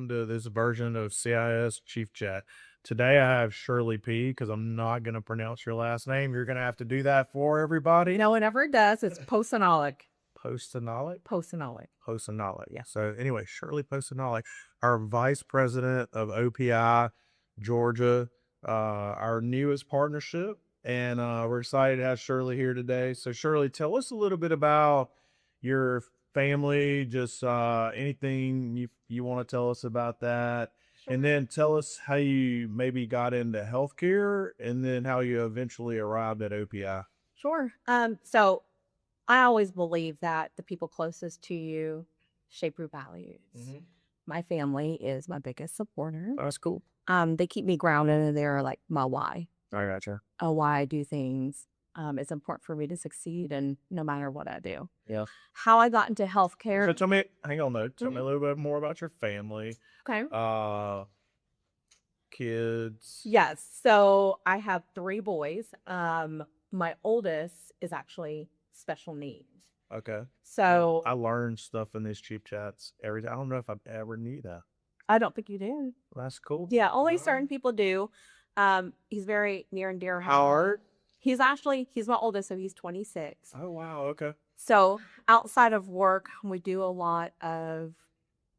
welcome to this version of CIS Chief Chat. Today I have Shirley P because I'm not going to pronounce your last name. You're going to have to do that for everybody. No one ever does. It's Phoxanalack. Phoxanalack? Phoxanalack. Phoxanalack. Yeah. So anyway, Shirley Phoxanalack, our Vice President of OPI Georgia, our newest partnership. And we're excited to have Shirley here today. So Shirley, tell us a little bit about your family, just anything you want to tell us about that. Sure. And then tell us how you maybe got into healthcare and then how you eventually arrived at OPI. Sure. So I always believe that the people closest to you shape your values. Mm-hmm. My family is my biggest supporter. That's cool. They keep me grounded and they're like my why. I gotcha. Why I do things. It's important for me to succeed and no matter what I do. Yeah. How I got into healthcare. So tell me, hang on though, tell me a little bit more about your family. Okay. Kids. Yes. So I have 3 boys. My oldest is actually special needs. Okay. So I learned stuff in these cheap chats every day. I don't know if I ever knew that. I don't think you do. That's cool. Yeah, only certain people do. He's very near and dear. Howard? He's my oldest, so he's 26. Oh, wow. Okay. So outside of work, we do a lot of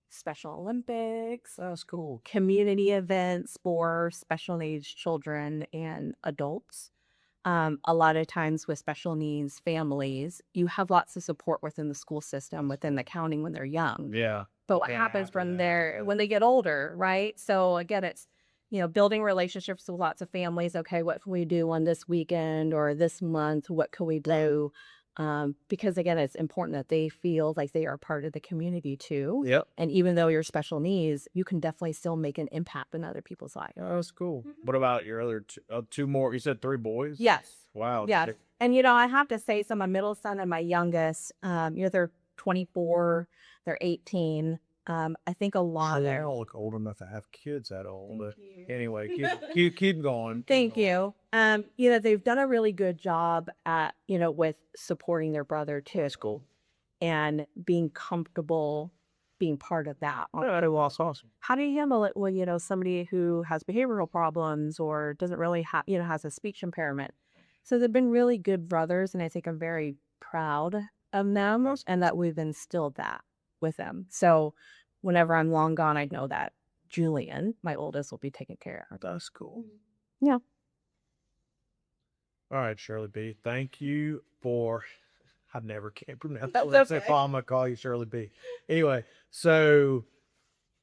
Special Olympics. That's cool. Community events for special needs children and adults. A lot of times with special needs families, you have lots of support within the school system, within the county when they're young. Yeah. But what happens when they get older, right? So again, it's, building relationships with lots of families. Okay, what can we do on this weekend or this month? What can we do? Because again, it's important that they feel like they are part of the community too. Yep. And even though you're special needs, you can definitely still make an impact in other people's lives. Oh, that's cool. What about your other 2 more? You said 3 boys? Yes. Wow. Yeah. And, I have to say, so my middle son and my youngest, they're 24, they're 18. I think a lot. They don't look old enough to have kids that old. But anyway, keep going. Thank you. They've done a really good job at, with supporting their brother too. That's cool. And being comfortable being part of that. Yeah, that's awesome. How do you handle it when, somebody who has behavioral problems or doesn't really have, has a speech impairment? So they've been really good brothers, and I think I'm very proud of them and that we've instilled that with them. So whenever I'm long gone, I know that Julian, my oldest, will be taken care of. That's cool. Yeah. All right, Shirley B. Thank you for. I never can pronounce That's it. okay. I'm gonna call you Shirley B. Anyway, so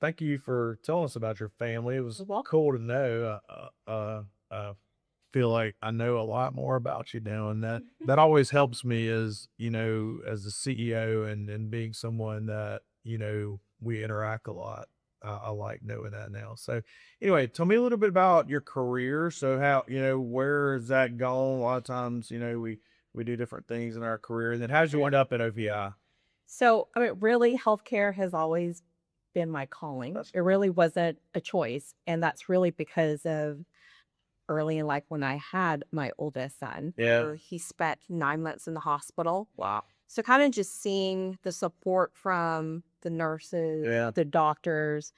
thank you for telling us about your family. It was cool to know. Feel like I know a lot more about you now, and that always helps me as as a CEO and being someone that we interact a lot. I like knowing that now. So anyway, tell me a little bit about your career. So how where is that gone? A lot of times we do different things in our career. And then how did you end up at OPI? So really, healthcare has always been my calling. It really wasn't a choice, and that's really because of early in life when I had my oldest son. Yeah. He spent 9 months in the hospital. Wow. So kind of just seeing the support from the nurses, the doctors,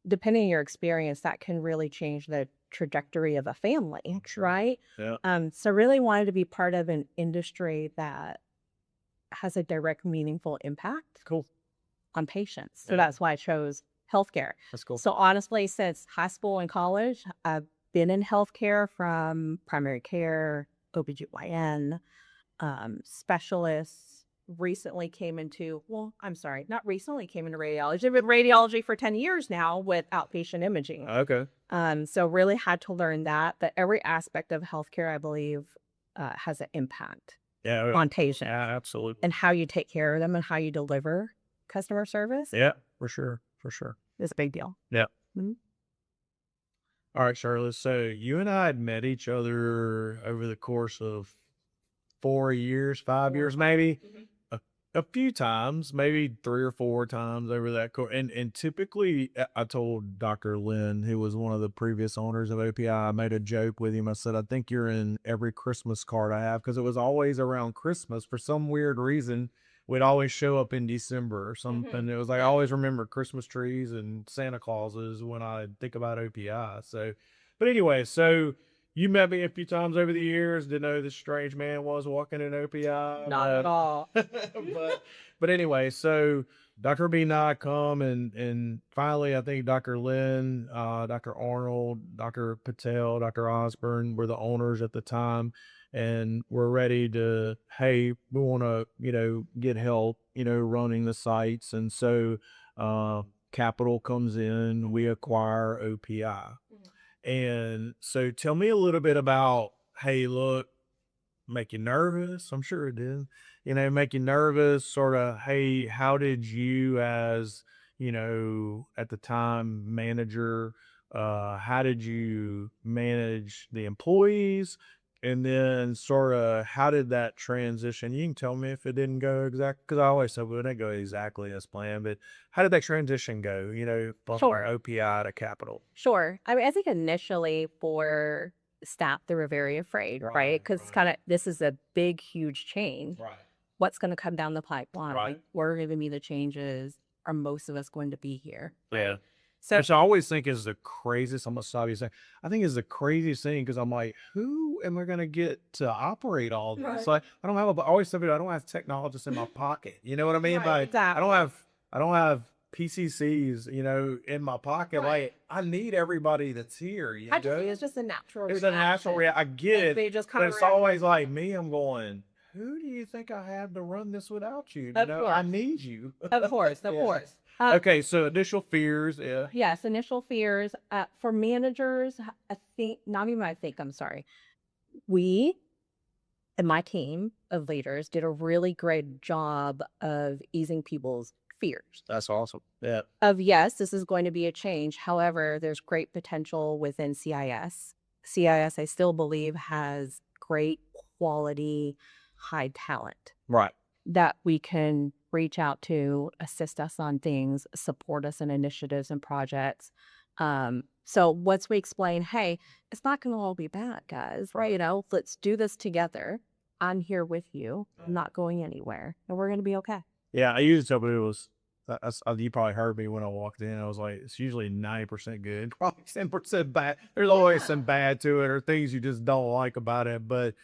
depending on your experience, that can really change the trajectory of a family, right? Yeah. So really wanted to be part of an industry that has a direct, meaningful impact on patients. So that's why I chose healthcare. That's cool. So honestly, since high school and college, I've been in healthcare from primary care, OBGYN, specialists. Recently came into, not recently came into radiology. I've been radiology for 10 years now with outpatient imaging. Okay. So really had to learn that every aspect of healthcare, I believe, has an impact on patients. Yeah, absolutely. And how you take care of them and how you deliver customer service. Yeah, for sure. For sure. It's a big deal. Yeah. Mm-hmm. All right, Charlotte. So you and I had met each other over the course of 4 years, 5 years, maybe. A few times, maybe 3 or 4 times over that course, and typically, I told Dr. Lynn, who was one of the previous owners of OPI, I made a joke with him. I said, "I think you're in every Christmas card I have," because it was always around Christmas. For some weird reason, we'd always show up in December or something. It was like, I always remember Christmas trees and Santa Clauses when I think about OPI. So, but anyway, so you met me a few times over the years. Didn't know who this strange man was walking in OPI. Not at all. But anyway, so Dr. B and I come and finally I think Dr. Lynn, Dr. Arnold, Dr. Patel, Dr. Osborne were the owners at the time. And we're ready to, hey, we want to, get help, running the sites. And so capital comes in, we acquire OPI. And so tell me a little bit about, hey, look, make you nervous? I'm sure it did. Make you nervous, sort of, hey, how did you as, at the time manager, how did you manage the employees? And then sort of how did that transition? You can tell me if it didn't go exactly, because I always said, well, it didn't go exactly as planned, but how did that transition go, from Sure. OPI to capital? Sure. I mean, I think initially for staff, they were very afraid, right? Because this is a big, huge change. Right. What's going to come down the pipeline? Right. Like, what are going to be the changes? Are most of us going to be here? Yeah. So, Which I always think is the craziest. I'm gonna stop you saying. I think is the craziest thing because I'm like, who am I gonna get to operate all this? Right. Like, I don't have. I always tell people I don't have technologists in my pocket. You know what I mean? Right, Like, exactly. I don't have PCCs. In my pocket. Right. Like, I need everybody that's here. actually, it's just a natural. It's a natural reaction. I get it, They just but kind of it's always like me. I'm going. Who do you think I have to run this without you? Of I course. need you. Of course, of Yeah. course. Okay, so initial fears. Yeah. Yes, initial fears. For managers, I think, not even I think, I'm sorry. We and my team of leaders did a really great job of easing people's fears. That's awesome. Yeah. Of yes, this is going to be a change. However, there's great potential within CIS. CIS, I still believe, has great quality, high talent Right. that we can reach out to, assist us on things, support us in initiatives and projects. So once we explain, hey, it's not going to all be bad, guys, right? Let's do this together. I'm here with you. I'm not going anywhere, and we're going to be okay. Yeah, I usually tell people it was. You probably heard me when I walked in. I was like, it's usually 90% good, probably 10% bad. There's always some bad to it or things you just don't like about it, but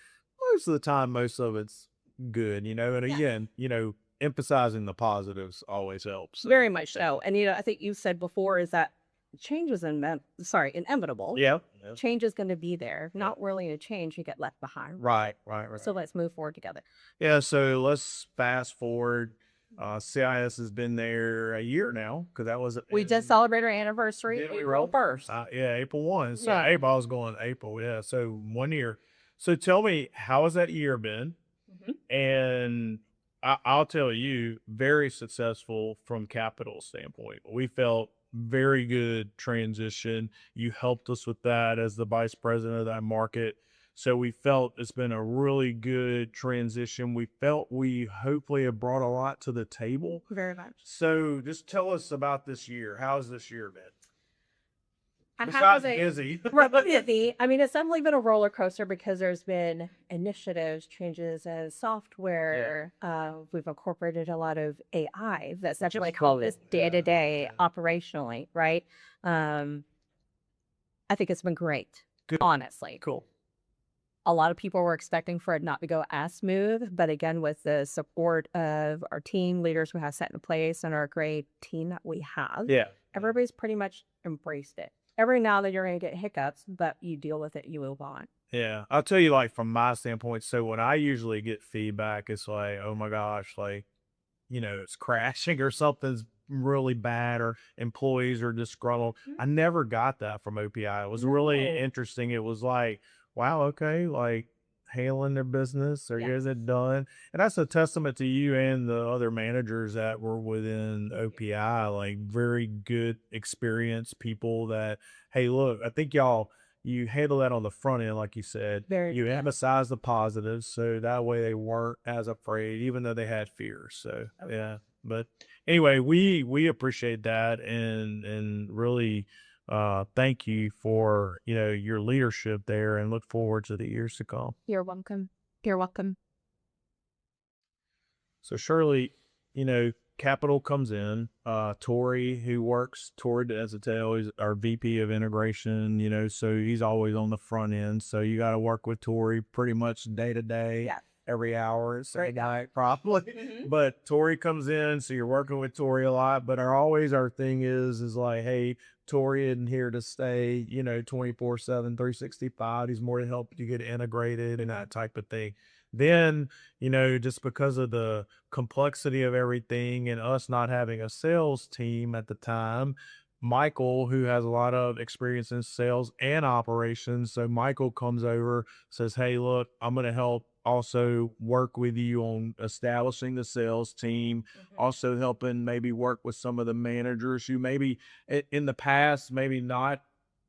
most of the time, most of it's good. And Yeah. again, emphasizing the positives always helps. Very much so. And I think you said before is that change is inevitable. Yeah. Change is going to be there. Not willing to change, you get left behind. Right. So let's move forward together. Yeah. So let's fast forward. CIS has been there a year now because that was We just celebrated our anniversary Did we April roll? 1st. Yeah, April 1. So Yeah. April, I was going April. Yeah. So 1 year. So tell me, how has that year been? And I'll tell you, very successful from capital standpoint. We felt very good transition. You helped us with that as the vice president of that market. So we felt it's been a really good transition. We felt we hopefully have brought a lot to the table. Very much. So just tell us about this year. How's this year been? And Besides busy. busy. I mean, it's definitely been a roller coaster because there's been initiatives, changes in software. We've incorporated a lot of AI that's actually helped us day to day operationally, right? I think it's been great, Good. honestly. Cool. A lot of people were expecting for it not to go as smooth, but again, with the support of our team leaders who have set in place and our great team that we have, Yeah. everybody's pretty much embraced it. Every now and then you're going to get hiccups, but you deal with it, you move on. Yeah. I'll tell you, like, from my standpoint, so when I usually get feedback, it's like, oh my gosh, like, it's crashing or something's really bad or employees are disgruntled. I never got that from OPI. It was really No. interesting. It was like, wow, okay, like handling their business or Yes. is it done? And that's a testament to you and the other managers that were within OPI, like very good experienced people that, hey, look, I think y'all you handle that on the front end, like you said. Very You true. emphasize the positives, so that way they weren't as afraid, even though they had fears. So yeah. But anyway, we appreciate that, and really thank you for your leadership there, and look forward to the years to come. You're welcome. You're welcome. So Shirley, capital comes in. Tori, who works toward as a tail, is our VP of integration, so he's always on the front end. So you got to work with Tori pretty much day to day, Yeah. every hour, so Right. night probably. But Tori comes in, so you're working with Tori a lot. But our thing is like, hey, Tori isn't here to stay, 24/7, 365. He's more to help you get integrated and that type of thing. Then, just because of the complexity of everything and us not having a sales team at the time, Michael, who has a lot of experience in sales and operations, so Michael comes over, says, hey, look, I'm going to help also work with you on establishing the sales team, also helping maybe work with some of the managers who maybe in the past, maybe not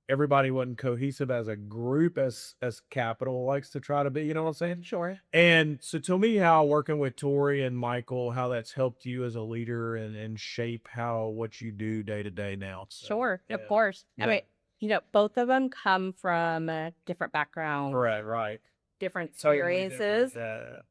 everybody wasn't cohesive as a group as capital likes to try to be, you know what I'm saying? Sure. And so tell me how working with Tori and Michael, how that's helped you as a leader and shape what you do day to day now. So, Sure. Of yeah. course. I Yeah. mean, both of them come from different backgrounds, Right. different Totally experiences, different.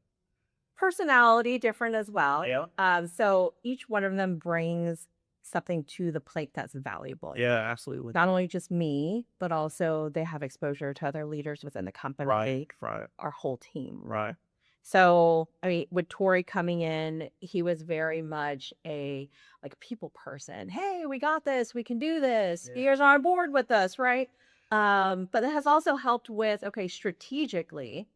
personality different as well. Yeah. So each one of them brings something to the plate that's valuable. Yeah, absolutely. Not only just me, but also they have exposure to other leaders within the company, Right. our whole team. Right. So, I mean, with Tori coming in, he was very much a people person. Hey, we got this. We can do this. Yeah. You guys are on board with us, right? But it has also helped with, okay, strategically,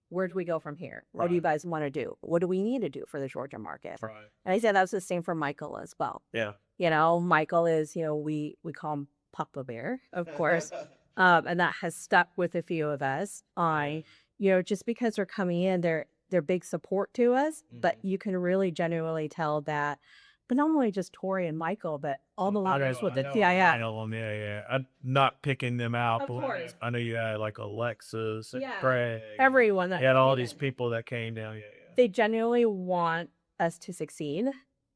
where do we go from here? What do you guys want to do? What do we need to do for the Georgia market? Right. And I said that's the same for Michael as well. Yeah. Michael is, we call him Papa Bear, of course. And that has stuck with a few of us on, just because they're coming in, they're big support to us, but you can really genuinely tell that, but not only just Tori and Michael, but all the leaders with the CIS. I know them. Yeah. I'm not picking them out. Of but course. I know you had like Alexis and Yeah. Craig. Everyone that You had all came these in. people that came down. Yeah. They genuinely want us to succeed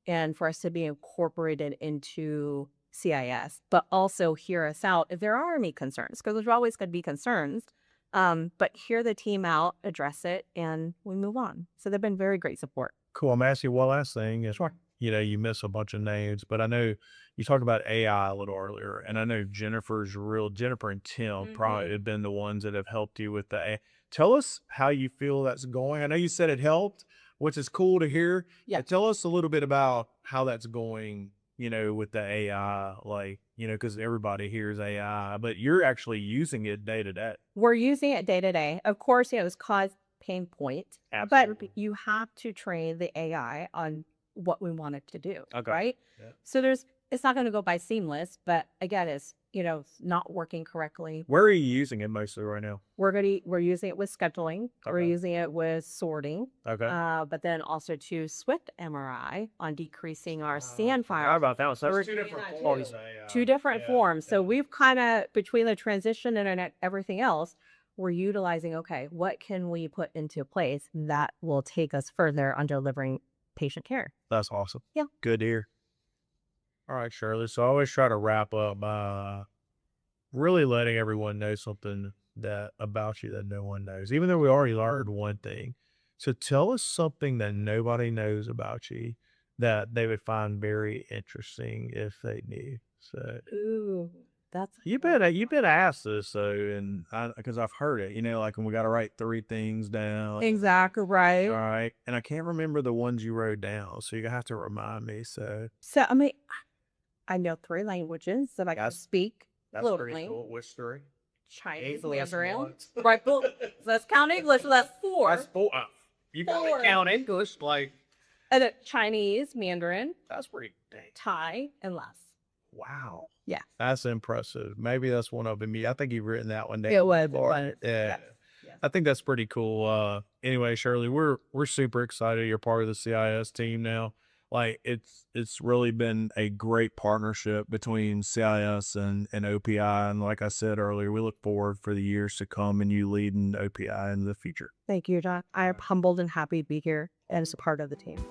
and for us to be incorporated into CIS, but also hear us out if there are any concerns, because there's always going to be concerns. But hear the team out, address it, and we move on. So they've been very great support. Cool. I'm asking you one last thing. Sure. You miss a bunch of names, but I know you talked about AI a little earlier, and I know Jennifer and Tim probably have been the ones that have helped you with the AI. Tell us how you feel that's going. I know you said it helped, which is cool to hear. Yeah. Tell us a little bit about how that's going, with the AI, because everybody hears AI, but you're actually using it day to day. We're using it day to day. Of course, it was caused pain point, Absolutely. but you have to train the AI on what we want it to do, Okay. right? Yeah. So it's not going to go by seamless, but again, it's not working correctly. Where are you using it mostly right now? We're using it with scheduling. We're Okay. using it with sorting. Okay. But then also to Swift MRI on decreasing our sand fire. How about that one? So We're that's two doing different that forms. too. Two different forms. So we've kind of, between the transition, internet, everything else, we're utilizing, okay, what can we put into place that will take us further on delivering patient care? That's awesome. Yeah. Good to hear. All right, Shirley. So I always try to wrap up by really letting everyone know something about you that no one knows, even though we already learned one thing. So tell us something that nobody knows about you that they would find very interesting if they knew. So Ooh, that's you've been asked this though, and because I've heard it, like when we got to write 3 things down. exactly right. All right, and I can't remember the ones you wrote down, so you have to remind me. So So I mean, I know 3 languages that I can speak that's fluently. pretty cool. Which 3? Chinese, English Mandarin. once. Right, but let's count English. So that's 4. That's 4. You gotta Four. count English And then Chinese, Mandarin, that's pretty dang. Thai, and less. Wow. Yeah. That's impressive. Maybe that's one of them. I think you've written that one down. It was. before. Yeah. I think that's pretty cool. Anyway, Shirley, we're super excited you're part of the CIS team now. like it's really been a great partnership between CIS and OPI. And like I said earlier, we look forward for the years to come and you leading OPI in the future. Thank you, John. I am humbled and happy to be here and as a part of the team.